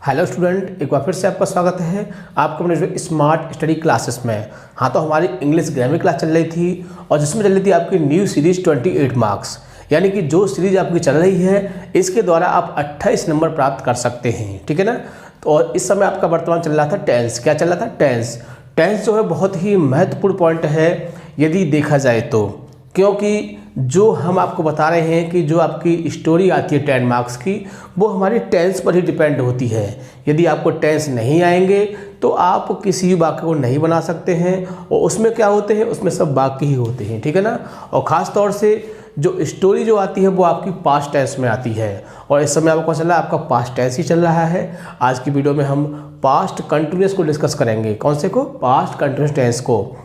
Hello student, एक बार फिर से आपका स्वागत है आपको अपने जो स्मार्ट स्टडी क्लासेस में। हाँ, तो हमारी इंग्लिश ग्रामर क्लास चल रही थी और जिसमें चल रही थी आपकी न्यू सीरीज 28 मार्क्स, यानी कि जो सीरीज आपकी चल रही है इसके द्वारा आप 28 नंबर प्राप्त कर सकते हैं। ठीक है ना। तो और इस समय आपका वर्तमान चल रहा था टेंस। क्या चल रहा था? टेंस। टेंस जो है बहुत ही महत्वपूर्ण पॉइंट है यदि देखा जाए तो, क्योंकि जो हम आपको बता रहे हैं कि जो आपकी स्टोरी आती है 10 मार्क्स की, वो हमारी टेंस पर ही डिपेंड होती है। यदि आपको टेंस नहीं आएंगे तो आप किसी भी वाक्य को नहीं बना सकते हैं। और उसमें क्या होते हैं, उसमें सब वाक्य ही होते हैं। ठीक है ना। और ख़ास तौर से जो स्टोरी जो आती है वो आपकी पास्ट टेंस में आती है। और इस समय आपको चल रहा है आपका पास्ट टेंस ही चल रहा है। आज की वीडियो में हम पास्ट कंटिन्यूअस को डिस्कस करेंगे। कौन से को? पास्ट कंटिन्यूअस टेंस को।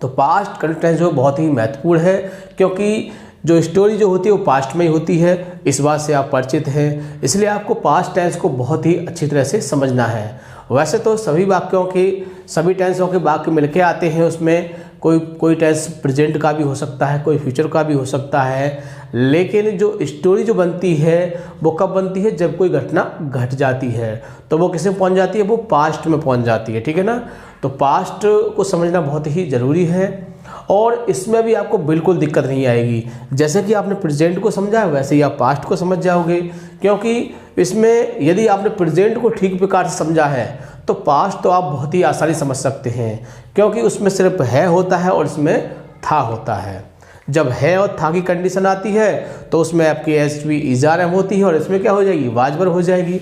तो पास्ट कंटिन्यूअस जो बहुत ही महत्वपूर्ण है, क्योंकि जो स्टोरी जो होती है वो पास्ट में ही होती है। इस बात से आप परिचित हैं, इसलिए आपको पास्ट टेंस को बहुत ही अच्छी तरह से समझना है। वैसे तो सभी टेंसों के वाक्य मिलके आते हैं। उसमें कोई टेंस प्रेजेंट का भी हो सकता है, कोई फ्यूचर का भी हो सकता है, लेकिन जो स्टोरी जो बनती है वो कब बनती है? जब कोई घटना घट जाती है तो वो किस में पहुंच जाती है? वो पास्ट में पहुंच जाती है। ठीक है ना। तो पास्ट को समझना बहुत ही ज़रूरी है और इसमें भी आपको बिल्कुल दिक्कत नहीं आएगी। जैसे कि आपने प्रेजेंट को समझा वैसे ही आप पास्ट को समझ जाओगे, क्योंकि इसमें यदि आपने प्रेजेंट को ठीक प्रकार से समझा है तो पास्ट तो आप बहुत ही आसानी समझ सकते हैं, क्योंकि उसमें सिर्फ है होता है और इसमें था होता है। जब है और था की कंडीशन आती है तो उसमें आपकी एस वी इजार होती है और इसमें क्या हो जाएगी? वाजबर हो जाएगी।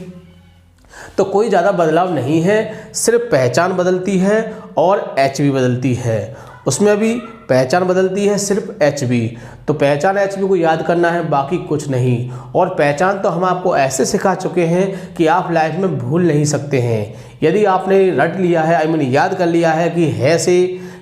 तो कोई ज़्यादा बदलाव नहीं है, सिर्फ पहचान बदलती है और एच वी बदलती है। उसमें भी पहचान बदलती है, सिर्फ एच वी। तो पहचान एच वी को याद करना है, बाकी कुछ नहीं। और पहचान तो हम आपको ऐसे सिखा चुके हैं कि आप लाइफ में भूल नहीं सकते हैं। यदि आपने रट लिया है, याद कर लिया है कि है से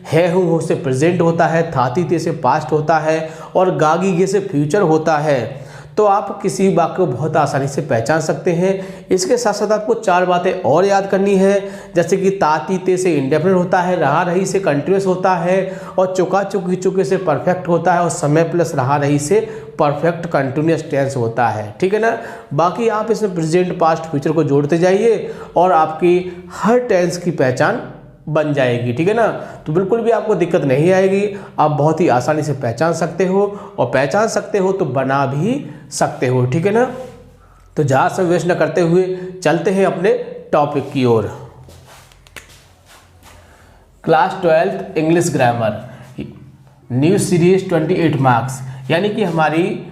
है हूँ हो से प्रेजेंट होता है, थाती ते से पास्ट होता है और गागी गे से फ्यूचर होता है, तो आप किसी वाक्य को बहुत आसानी से पहचान सकते हैं। इसके साथ साथ आपको 4 बातें और याद करनी है, जैसे कि ताती ते से इंडेफिनिट होता है, रहा रही से कंटिन्यूअस होता है और चुका चुकी चुके से परफेक्ट होता है और समय प्लस रहा रही से परफेक्ट कंटिन्यूअस टेंस होता है। ठीक है ना। बाकी आप इसमें प्रेजेंट पास्ट फ्यूचर को जोड़ते जाइए और आपकी हर टेंस की पहचान बन जाएगी। ठीक है ना। तो बिल्कुल भी आपको दिक्कत नहीं आएगी, आप बहुत ही आसानी से पहचान सकते हो और पहचान सकते हो तो बना भी सकते हो। ठीक है ना। तो ज़्यादा समय वेस्ट न करते हुए चलते हैं अपने टॉपिक की ओर। Class 12 English grammar new series 28 marks, यानी कि हमारी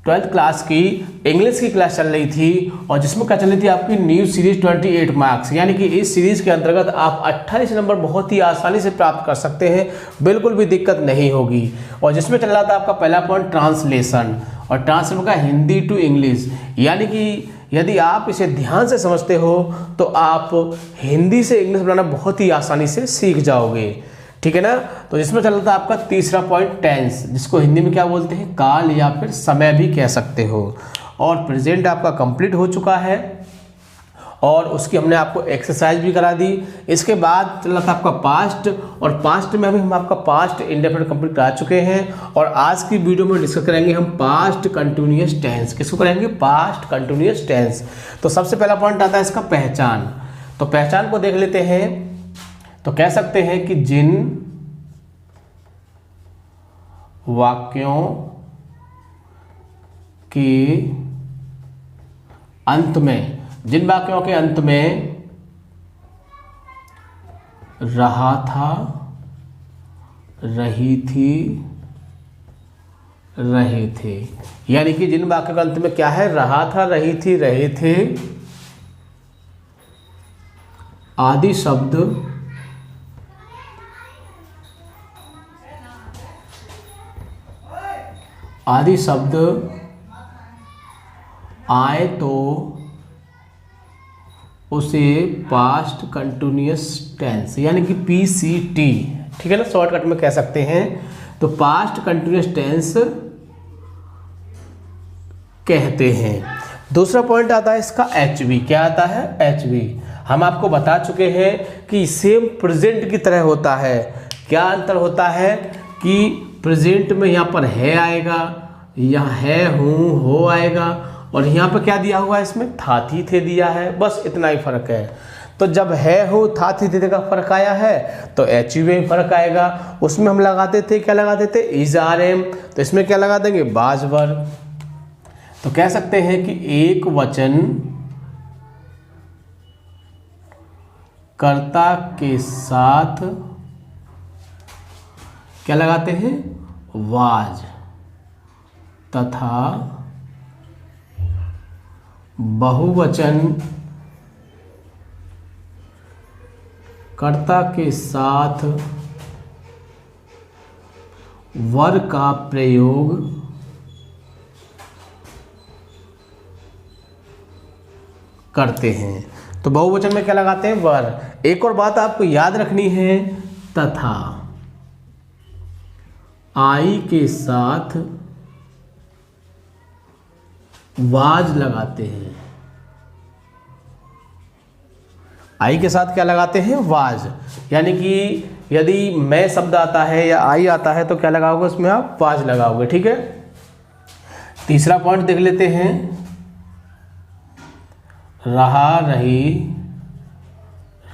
12th क्लास की इंग्लिश की क्लास चल रही थी और जिसमें क्या चल रही थी आपकी न्यू सीरीज 28 मार्क्स, यानी कि इस सीरीज के अंतर्गत आप 28 नंबर बहुत ही आसानी से प्राप्त कर सकते हैं, बिल्कुल भी दिक्कत नहीं होगी। और जिसमें चल रहा था आपका पहला पॉइंट ट्रांसलेशन, और ट्रांसलेशन का हिंदी टू इंग्लिश, यानी कि यदि आप इसे ध्यान से समझते हो तो आप हिंदी से इंग्लिश बनाना बहुत ही आसानी से सीख जाओगे। ठीक है ना। तो जिसमें चल रहा था आपका तीसरा पॉइंट टेंस, जिसको हिंदी में क्या बोलते हैं? काल या फिर समय भी कह सकते हो। और प्रेजेंट आपका कंप्लीट हो चुका है और उसकी हमने आपको एक्सरसाइज भी करा दी। इसके बाद चल रहा था आपका पास्ट, और पास्ट में भी हम आपका पास्ट इंडेफिनिट कंप्लीट करा चुके हैं। और आज की वीडियो में डिस्कस करेंगे हम पास्ट कंटिन्यूअस टेंस। किसको करेंगे? Past continuous tense. तो सबसे पहला पॉइंट आता है इसका पहचान। तो पहचान को देख लेते हैं। तो कह सकते हैं कि जिन वाक्यों के अंत में रहा था, रही थी, रहे थे, यानी कि जिन वाक्यों के अंत में क्या है? रहा था, रही थी, रहे थे आदि शब्द आए तो उसे पास्ट कंटिन्यूअस टेंस, यानी कि PCT, ठीक है ना, शॉर्टकट में कह सकते हैं। तो पास्ट कंटिन्यूअस टेंस कहते हैं। दूसरा पॉइंट आता है इसका HV। क्या आता है? HV। हम आपको बता चुके हैं कि सेम प्रेजेंट की तरह होता है। क्या अंतर होता है कि प्रेजेंट में यहाँ पर है आएगा, यहाँ है हूँ हो आएगा, और यहाँ पे क्या दिया हुआ है, इसमें था थी थे दिया है, बस इतना ही फर्क है। तो जब है हो था थी थे का फर्क आया है तो एच में फर्क आएगा। उसमें हम लगाते थे, क्या लगाते थे, इज आर एम, तो इसमें क्या लगा देंगे, बाज वर। तो कह सकते हैं कि एक वचन कर्ता के साथ क्या लगाते हैं, वाज, तथा बहुवचन कर्ता के साथ वर का प्रयोग करते हैं। तो बहुवचन में क्या लगाते हैं, वर। एक और बात आपको याद रखनी है, तथा आई के साथ वाज लगाते हैं। आई के साथ क्या लगाते हैं, वाज। यानी कि यदि मैं शब्द आता है या आई आता है तो क्या लगाओगे, उसमें आप वाज लगाओगे। ठीक है। तीसरा पॉइंट देख लेते हैं, रहा रही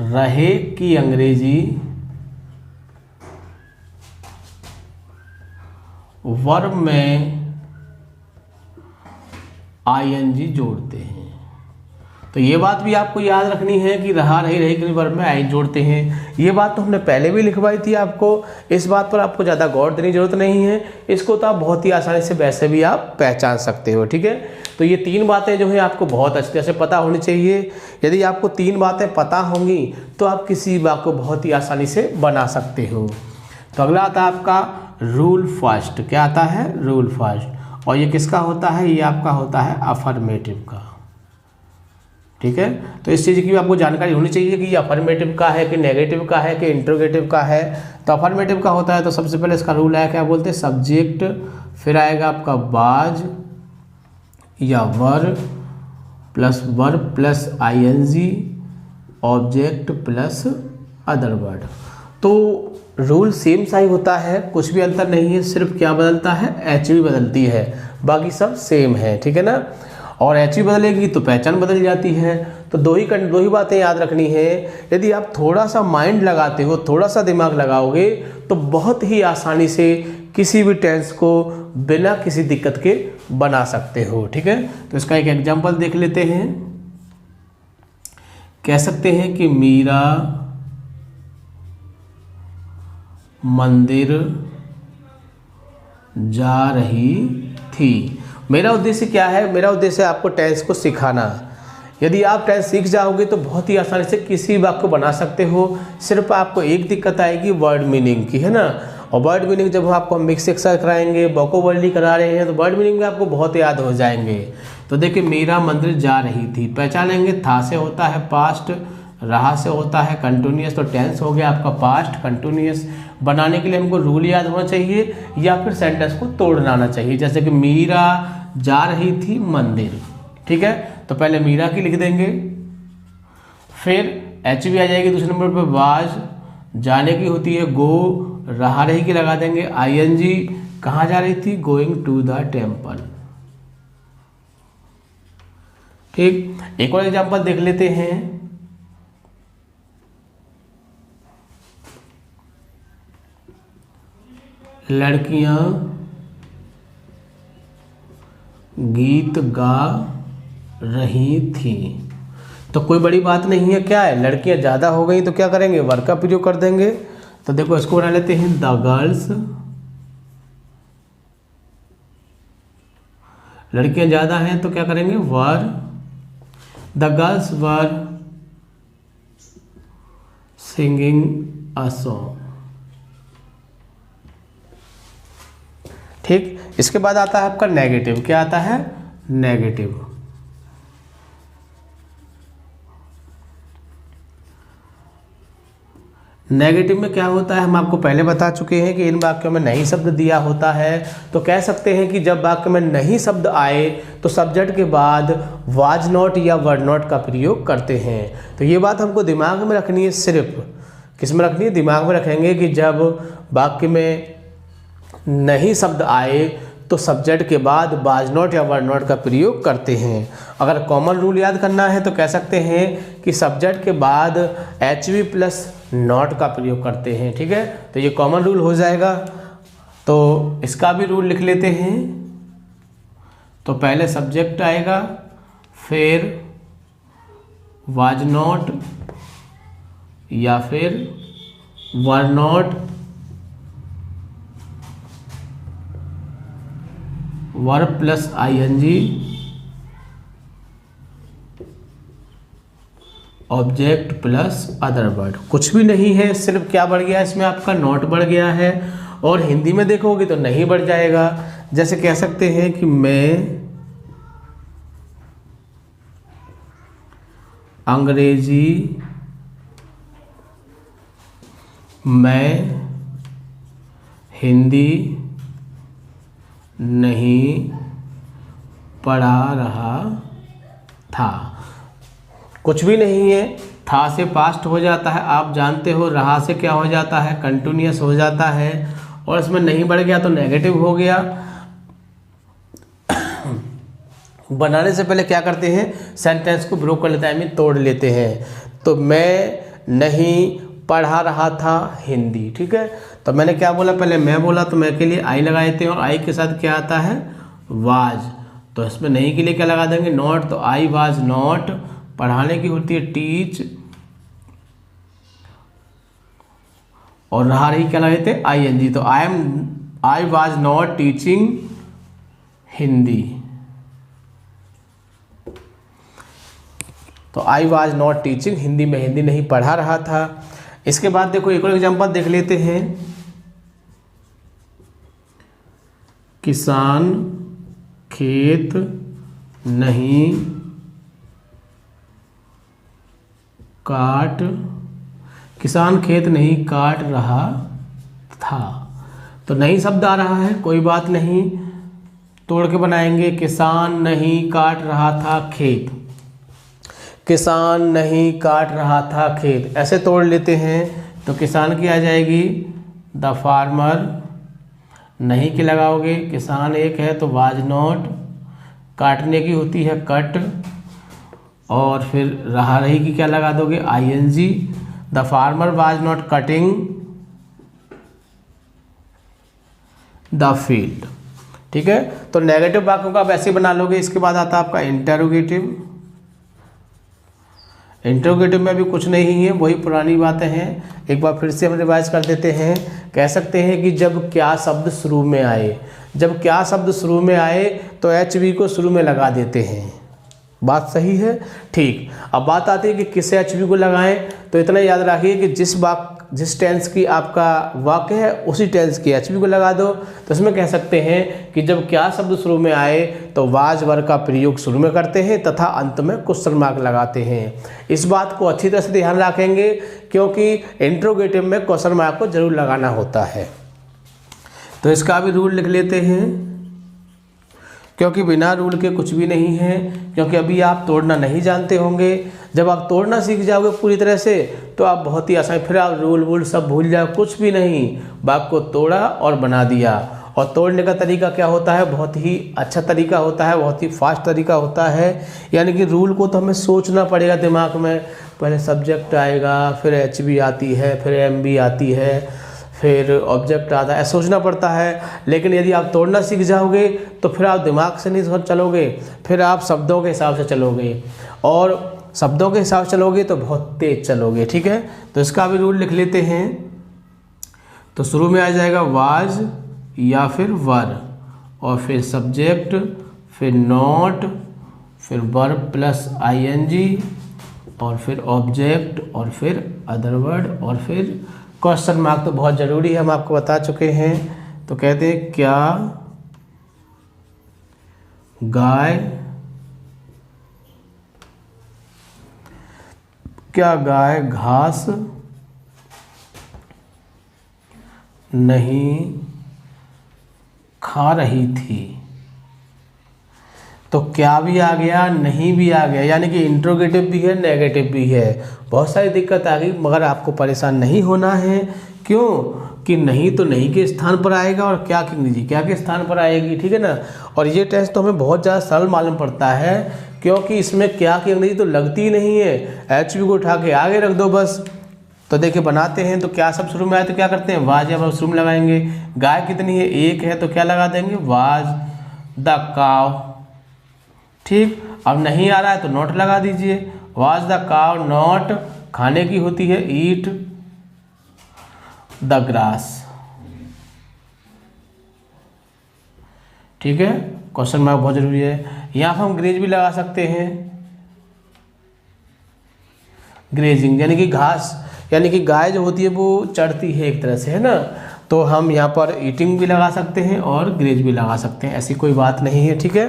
रहे की अंग्रेजी वर्ब में आईएनजी जोड़ते हैं। तो ये बात भी आपको याद रखनी है कि रहा रही रहे के वर्ब में आई जोड़ते हैं। ये बात तो हमने पहले भी लिखवाई थी आपको, इस बात पर आपको ज़्यादा गौर देने की जरूरत नहीं है। इसको तो आप बहुत ही आसानी से वैसे भी आप पहचान सकते हो। ठीक है। तो ये तीन बातें जो हैं आपको बहुत अच्छी तरह से पता होनी चाहिए। यदि आपको तीन बातें पता होंगी तो आप किसी बात को बहुत ही आसानी से बना सकते हो। तो अगला आता है आपका रूल फर्स्ट। क्या आता है, रूल फर्स्ट। और ये किसका होता है, ये आपका होता है अफर्मेटिव का। ठीक है। तो इस चीज़ की भी आपको जानकारी होनी चाहिए कि ये अफर्मेटिव का है कि नेगेटिव का है कि इंट्रोगेटिव का है। तो अफर्मेटिव का होता है तो सबसे पहले इसका रूल है, क्या बोलते हैं, सब्जेक्ट, फिर आएगा आपका बाज या were plus ING, object plus other word. तो रूल सेम सा ही होता है, कुछ भी अंतर नहीं है, सिर्फ क्या बदलता है, एच भी बदलती है, बाकी सब सेम है। ठीक है ना। और एच बदलेगी तो पहचान बदल जाती है। तो दो ही बातें याद रखनी है। यदि आप थोड़ा सा माइंड लगाते हो, थोड़ा सा दिमाग लगाओगे तो बहुत ही आसानी से किसी भी टेंस को बिना किसी दिक्कत के बना सकते हो। ठीक है। तो इसका एक एग्जांपल देख लेते हैं। कह सकते हैं कि मीरा मंदिर जा रही थी। मेरा उद्देश्य क्या है, मेरा उद्देश्य आपको टेंस को सिखाना। यदि आप टेंस सीख जाओगे तो बहुत ही आसानी से किसी वाक्य को बना सकते हो। सिर्फ आपको एक दिक्कत आएगी वर्ड मीनिंग की, है ना। और वर्ड मीनिंग जब आपको मिक्स एक्सरसाइज कराएंगे, वोकैबुलरी करा रहे हैं, तो वर्ड मीनिंग में आपको बहुत याद हो जाएंगे। तो देखिए, मीरा मंदिर जा रही थी, पहचानेंगे, था से होता है पास्ट, रहा से होता है कंटिन्यूअस, तो टेंस हो गया आपका पास्ट कंटिन्यूअस। बनाने के लिए हमको रूल याद होना चाहिए या फिर सेंटेंस को तोड़ना आना चाहिए। जैसे कि मीरा जा रही थी मंदिर। ठीक है। तो पहले मीरा की लिख देंगे, फिर एच भी आ जाएगी दूसरे नंबर पर, वाज जाने की होती है गो, रहा रही की लगा देंगे आईएनजी, कहाँ जा रही थी, गोइंग टू द टेम्पल। ठीक। एक और एग्जांपल देख लेते हैं। लड़कियां गीत गा रही थी। तो कोई बड़ी बात नहीं है, क्या है, लड़कियां ज़्यादा हो गई तो क्या करेंगे, वर्ब का प्रयोग कर देंगे। तो देखो इसको बना लेते हैं, द गर्ल्स, लड़कियां ज़्यादा हैं तो क्या करेंगे, were, the girls were singing a song. ठीक। इसके बाद आता है आपका नेगेटिव। क्या आता है, नेगेटिव। नेगेटिव में क्या होता है, हम आपको पहले बता चुके हैं कि इन वाक्यों में नहीं शब्द दिया होता है। तो कह सकते हैं कि जब वाक्य में नहीं शब्द आए तो सब्जेक्ट के बाद वाज नॉट या वर नॉट का प्रयोग करते हैं। तो ये बात हमको दिमाग में रखनी है। सिर्फ किस में रखनी है, दिमाग में रखेंगे कि जब वाक्य में नहीं शब्द आए तो सब्जेक्ट के बाद वाज नॉट या वर नॉट का प्रयोग करते हैं। अगर कॉमन रूल याद करना है तो कह सकते हैं कि सब्जेक्ट के बाद HV प्लस नॉट का प्रयोग करते हैं। ठीक है, तो ये कॉमन रूल हो जाएगा। तो इसका भी रूल लिख लेते हैं। तो पहले सब्जेक्ट आएगा, फिर वाज नॉट या फिर were not, were plus ING, object plus other word. कुछ भी नहीं है, सिर्फ क्या बढ़ गया इसमें आपका नॉट बढ़ गया है। और हिंदी में देखोगे तो नहीं बढ़ जाएगा। जैसे कह सकते हैं कि मैं अंग्रेजी, मैं हिंदी नहीं पढ़ा रहा था। कुछ भी नहीं है, था से पास्ट हो जाता है, आप जानते हो। रहा से क्या हो जाता है, कंटिन्यूअस हो जाता है। और इसमें नहीं बढ़ गया तो नेगेटिव हो गया। बनाने से पहले क्या करते हैं, सेंटेंस को ब्रेक कर लेते हैं, यानी तोड़ लेते हैं। तो मैं नहीं पढ़ा रहा था हिंदी। ठीक है, तो मैंने क्या बोला, पहले मैं बोला तो मैं के लिए आई लगा देते हैं, और आई के साथ क्या आता है, वाज। तो इसमें नहीं के लिए क्या लगा देंगे, नॉट। तो आई वाज नॉट, पढ़ाने की होती है टीच, और रहा रही क्या लगा देते हैं, ING। तो I was not teaching Hindi. तो I was not teaching Hindi, में हिंदी नहीं पढ़ा रहा था। इसके बाद देखो एक और एग्जांपल देख लेते हैं। किसान खेत नहीं काट, किसान खेत नहीं काट रहा था। तो नहीं शब्द आ रहा है, कोई बात नहीं, तोड़ के बनाएंगे। किसान नहीं काट रहा था खेत, किसान नहीं काट रहा था खेत, ऐसे तोड़ लेते हैं। तो किसान की आ जाएगी द फार्मर, नहीं के लगाओगे, किसान एक है तो वाज नॉट, काटने की होती है कट, और फिर रहा रही की क्या लगा दोगे, ING। The farmer was not cutting the field. ठीक है, तो नेगेटिव वाक्यों का आप ऐसे बना लोगे। इसके बाद आता है आपका इंटरोगेटिव। इंटरोगेटिव में भी कुछ नहीं है, वही पुरानी बातें हैं। एक बार फिर से हम रिवाइज कर देते हैं। कह सकते हैं कि जब क्या शब्द शुरू में आए, जब क्या शब्द शुरू में आए तो HV को शुरू में लगा देते हैं। बात सही है, ठीक। अब बात आती है कि किस HV को लगाएं। तो इतना याद रखिए कि जिस टेंस की आपका वाक्य है उसी टेंस की HV को लगा दो। तो इसमें कह सकते हैं कि जब क्या शब्द शुरू में आए तो वाज वर का प्रयोग शुरू में करते हैं तथा अंत में क्वेश्चन मार्क लगाते हैं। इस बात को अच्छी तरह से ध्यान रखेंगे, क्योंकि इंट्रोगेटिव में क्वेश्चन मार्क को जरूर लगाना होता है। तो इसका भी रूल लिख लेते हैं, क्योंकि बिना रूल के कुछ भी नहीं है। क्योंकि अभी आप तोड़ना नहीं जानते होंगे, जब आप तोड़ना सीख जाओगे पूरी तरह से तो आप बहुत ही आसान, फिर आप रूल वूल सब भूल जाओ, कुछ भी नहीं, वाक्य को तोड़ा और बना दिया। और तोड़ने का तरीका क्या होता है, बहुत ही अच्छा तरीका होता है, बहुत ही फास्ट तरीका होता है। यानी कि रूल को तो हमें सोचना पड़ेगा दिमाग में, पहले सब्जेक्ट आएगा, फिर HV आती है, फिर MB आती है, फिर ऑब्जेक्ट आता है, सोचना पड़ता है। लेकिन यदि आप तोड़ना सीख जाओगे तो फिर आप दिमाग से नहीं चलोगे, फिर आप शब्दों के हिसाब से चलोगे, और शब्दों के हिसाब से चलोगे तो बहुत तेज चलोगे। ठीक है, तो इसका भी रूल लिख लेते हैं। तो शुरू में आ जाएगा वाज या फिर वर, और फिर सब्जेक्ट, फिर नॉट, फिर वर्ब प्लस ING, और फिर ऑब्जेक्ट, और फिर अदर वर्ड, और फिर क्वेश्चन मार्क। तो बहुत ज़रूरी है, हम आपको बता चुके हैं। तो कहते हैं क्या गाय घास नहीं खा रही थी। तो क्या भी आ गया, नहीं भी आ गया, यानी कि इंट्रोगेटिव भी है, नेगेटिव भी है। बहुत सारी दिक्कत आ गई, मगर आपको परेशान नहीं होना है, क्यों कि नहीं तो नहीं के स्थान पर आएगा और क्या की अंग्रेजी क्या के स्थान पर आएगी, ठीक है ना। और ये टेस्ट तो हमें बहुत ज़्यादा सरल मालूम पड़ता है, क्योंकि इसमें क्या की अंग्रेजी तो लगती ही नहीं है, एच को उठा के आगे रख दो बस। तो देखिए बनाते हैं तो क्या सब शुरू में आए तो क्या करते हैं, वाज या शुरू में लगाएंगे। गाय कितनी है, एक है, तो क्या लगा देंगे, वाज द काव। ठीक, अब नहीं आ रहा है तो नॉट लगा दीजिए, वाज द काव नॉट खाने की होती है, ईट द ग्रास। ठीक है, क्वेश्चन मार्क बहुत जरूरी है। यहाँ पर हम ग्रेज भी लगा सकते हैं, ग्रेजिंग यानी कि घास, यानी कि गाय जो होती है वो चढ़ती है एक तरह से, है ना। तो हम यहाँ पर ईटिंग भी लगा सकते हैं और ग्रेज भी लगा सकते हैं, ऐसी कोई बात नहीं है, ठीक है।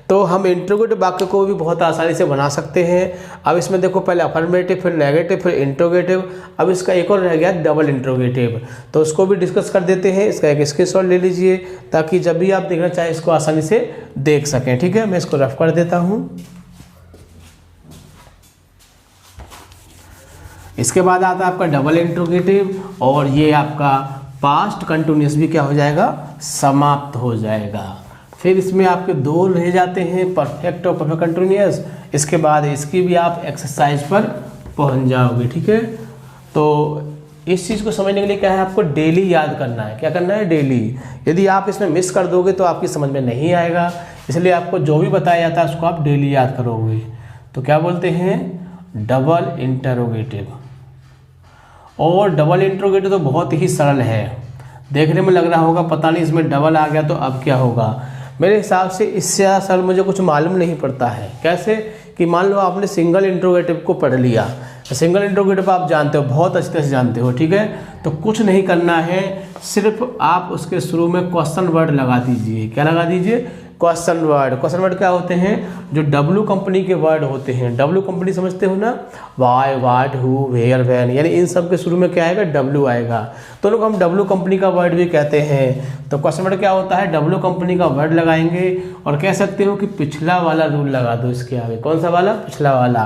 तो हम इंट्रोगेटिव वाक्य को भी बहुत आसानी से बना सकते हैं। अब इसमें देखो पहले अफर्मेटिव, फिर नेगेटिव, फिर इंट्रोगेटिव, अब इसका एक और रह गया डबल इंट्रोगेटिव, तो उसको भी डिस्कस कर देते हैं। इसका एक स्क्रीनशॉट ले लीजिए ताकि जब भी आप देखना चाहें इसको आसानी से देख सकें, ठीक है। मैं इसको रफ कर देता हूँ। इसके बाद आता है आपका डबल इंट्रोगेटिव, और ये आपका पास्ट कंटिन्यूअस भी क्या हो जाएगा, समाप्त हो जाएगा। फिर इसमें आपके दो रह जाते हैं, परफेक्ट और परफेक्ट कंटिन्यूअस। इसके बाद इसकी भी आप एक्सरसाइज पर पहुंच जाओगे, ठीक है। तो इस चीज़ को समझने के लिए क्या है, आपको डेली याद करना है। क्या करना है, डेली। यदि आप इसमें मिस कर दोगे तो आपकी समझ में नहीं आएगा, इसलिए आपको जो भी बताया जाता है उसको आप डेली याद करोगे। तो क्या बोलते हैं, डबल इंटरोगेटिव। और डबल इंट्रोगेटिव तो बहुत ही सरल है, देखने में लग रहा होगा पता नहीं इसमें डबल आ गया तो अब क्या होगा। मेरे हिसाब से इससे सरल मुझे कुछ मालूम नहीं पड़ता है। कैसे कि मान लो आपने सिंगल इंट्रोगेटिव को पढ़ लिया, सिंगल इंट्रोगेटिव आप जानते हो, बहुत अच्छी तरह से जानते हो, ठीक है। तो कुछ नहीं करना है, सिर्फ आप उसके शुरू में क्वेश्चन वर्ड लगा दीजिए। क्या लगा दीजिए, क्वेश्चन वर्ड। क्वेश्चन वर्ड क्या होते हैं, जो डब्ल्यू कंपनी के वर्ड होते हैं। डब्ल्यू कंपनी समझते हो ना, why, what, who, where, when, यानी इन सब के शुरू में क्या आएगा, डब्ल्यू आएगा, तो लोग हम डब्ल्यू कंपनी का वर्ड भी कहते हैं। तो क्वेश्चन वर्ड क्या होता है, डब्ल्यू कंपनी का वर्ड लगाएंगे, और कह सकते हो कि पिछला वाला रूल लगा दो इसके आगे। कौन सा वाला, पिछला वाला।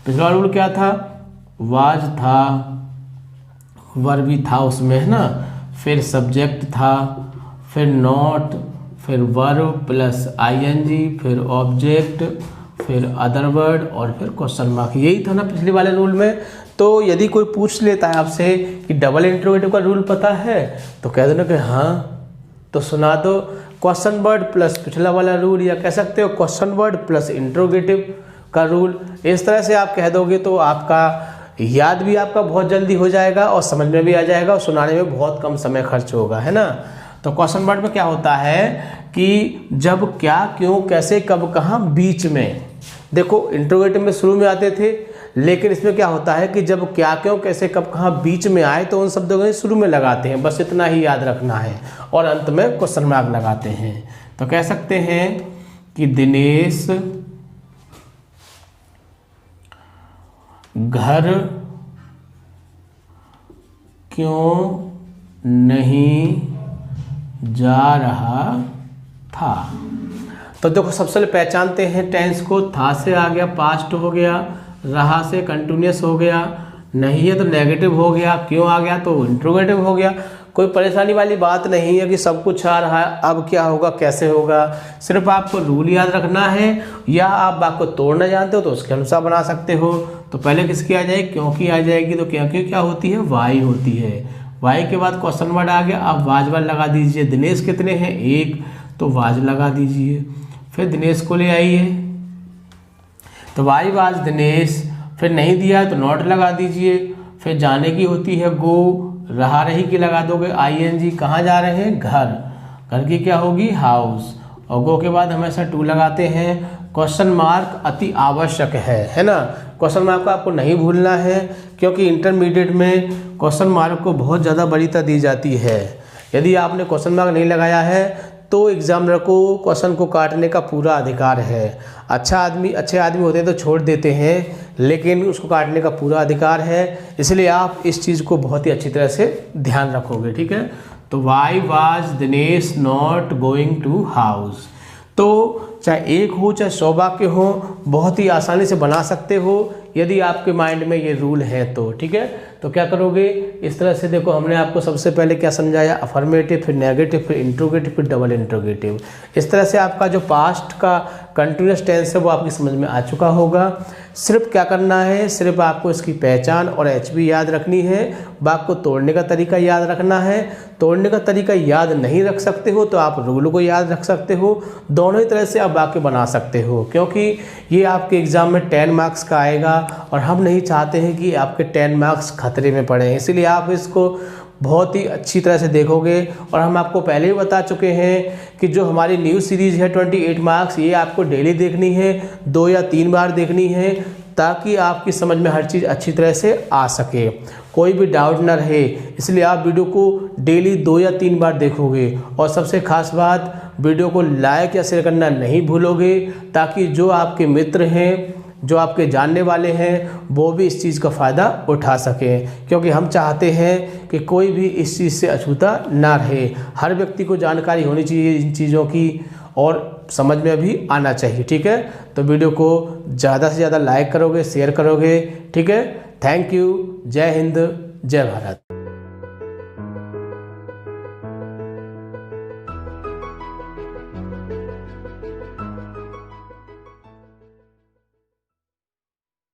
पिछला रूल क्या था, वाज था, वर्ब भी था उसमें, है ना, फिर सब्जेक्ट था, फिर नॉट, फिर वर्ब प्लस आईएनजी, फिर ऑब्जेक्ट, फिर अदर वर्ड, और फिर क्वेश्चन मार्क। यही था ना पिछले वाले रूल में। तो यदि कोई पूछ लेता है आपसे कि डबल इंट्रोगेटिव का रूल पता है, तो कह देना कि हाँ, तो सुना दो, क्वेश्चन वर्ड प्लस पिछला वाला रूल, या कह सकते हो क्वेश्चन वर्ड प्लस इंट्रोगेटिव का रूल। इस तरह से आप कह दोगे तो आपका याद भी आपका बहुत जल्दी हो जाएगा, और समझ में भी आ जाएगा, और सुनाने में बहुत कम समय खर्च होगा, है ना। तो क्वेश्चन वर्ड में क्या होता है कि जब, क्या, क्यों, कैसे, कब, कहाँ, बीच में। देखो इंट्रोगेटिव में शुरू में आते थे, लेकिन इसमें क्या होता है कि जब क्या, क्यों, कैसे, कब, कहाँ बीच में आए तो उन शब्दों को शुरू में लगाते हैं, बस इतना ही याद रखना है, और अंत में क्वेश्चन मार्क लगाते हैं। तो कह सकते हैं कि दिनेश घर क्यों नहीं जा रहा था। तो देखो सबसे पहले पहचानते हैं टेंस को, था से आ गया पास्ट हो गया, रहा से कंटिन्यूअस हो गया, नहीं है तो नेगेटिव हो गया, क्यों आ गया तो इंट्रोगेटिव हो गया। कोई परेशानी वाली बात नहीं है कि सब कुछ आ रहा है, अब क्या होगा, कैसे होगा। सिर्फ आपको रूल याद रखना है, या आप बात को तोड़ना जानते हो तो उसके अनुसार बना सकते हो। तो पहले किसकी आ जाएगी, क्यों की आ जाएगी। तो क्योंकि क्या होती है, वाई होती है। वाई के बाद क्वेश्चन वर्ड आ गया, अब वाज वर्ड लगा दीजिए। दिनेश कितने हैं, एक, तो वाज लगा दीजिए। फिर दिनेश को ले आइए, तो वाई वाज दिनेश। फिर नहीं दिया तो नॉट लगा दीजिए। फिर जाने की होती है गो, रहा रही की लगा दोगे आईएनजी। कहाँ जा रहे हैं, घर। घर की क्या होगी, हाउस। और गो के बाद हमेशा टू लगाते हैं। क्वेश्चन मार्क अति आवश्यक है ना। क्वेश्चन मार्क को आपको नहीं भूलना है, क्योंकि इंटरमीडिएट में क्वेश्चन मार्क को बहुत ज़्यादा वरीयता दी जाती है। यदि आपने क्वेश्चन मार्क नहीं लगाया है तो एग्जामिनर को क्वेश्चन को काटने का पूरा अधिकार है। अच्छे आदमी होते हैं तो छोड़ देते हैं, लेकिन उसको काटने का पूरा अधिकार है। इसलिए आप इस चीज़ को बहुत ही अच्छी तरह से ध्यान रखोगे, ठीक है। तो why was Dinesh not going to house. तो चाहे एक हो चाहे 100 वाक्य हो, बहुत ही आसानी से बना सकते हो यदि आपके माइंड में ये रूल है तो, ठीक है। तो क्या करोगे, इस तरह से देखो हमने आपको सबसे पहले क्या समझाया, अफर्मेटिव, फिर नेगेटिव, फिर इंट्रोगेटिव, फिर डबल इंट्रोगेटिव। इस तरह से आपका जो पास्ट का कंटिन्यूस टेंस है वो आपकी समझ में आ चुका होगा। सिर्फ क्या करना है, सिर्फ आपको इसकी पहचान और एचबी याद रखनी है, वाक्य को तोड़ने का तरीका याद रखना है। तोड़ने का तरीका याद नहीं रख सकते हो तो आप रूल को याद रख सकते हो। दोनों ही तरह से आप वाक्य बना सकते हो, क्योंकि ये आपके एग्जाम में 10 मार्क्स का आएगा और हम नहीं चाहते हैं कि आपके 10 मार्क्स खतरे में पड़े, इसलिए आप इसको बहुत ही अच्छी तरह से देखोगे। और हम आपको पहले ही बता चुके हैं कि जो हमारी न्यू सीरीज़ है 28 मार्क्स, ये आपको डेली देखनी है, 2 या 3 बार देखनी है, ताकि आपकी समझ में हर चीज़ अच्छी तरह से आ सके, कोई भी डाउट ना रहे। इसलिए आप वीडियो को डेली 2 या 3 बार देखोगे। और सबसे खास बात, वीडियो को लाइक या शेयर करना नहीं भूलोगे, ताकि जो आपके मित्र हैं, जो आपके जानने वाले हैं, वो भी इस चीज़ का फ़ायदा उठा सकें, क्योंकि हम चाहते हैं कि कोई भी इस चीज़ से अछूता ना रहे। हर व्यक्ति को जानकारी होनी चाहिए इन चीज़ों की और समझ में भी आना चाहिए। ठीक है, तो वीडियो को ज़्यादा से ज़्यादा लाइक करोगे, शेयर करोगे। ठीक है, थैंक यू। जय हिंद, जय भारत।